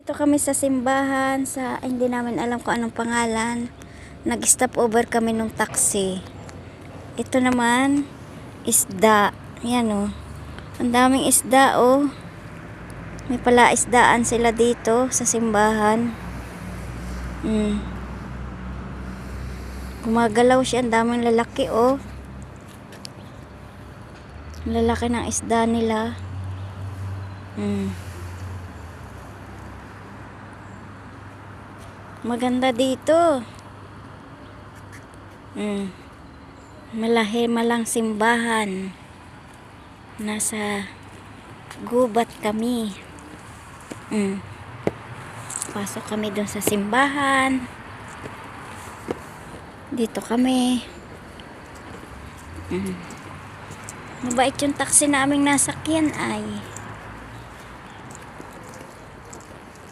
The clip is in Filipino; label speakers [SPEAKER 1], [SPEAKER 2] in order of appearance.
[SPEAKER 1] Ito kami sa simbahan sa hindi namin alam kung anong pangalan. Nag-stop over kami nung taxi. Ito naman isda. Yan oh. Ang daming isda oh. May pala isdaan sila dito sa simbahan. Gumagalaw siya, ang daming lalaki oh. Lalaki ng isda nila. Maganda dito. Malang simbahan. Nasa gubat kami. Pasok kami doon sa simbahan. Dito kami. Mabait yung taxi naming nasakyan ay.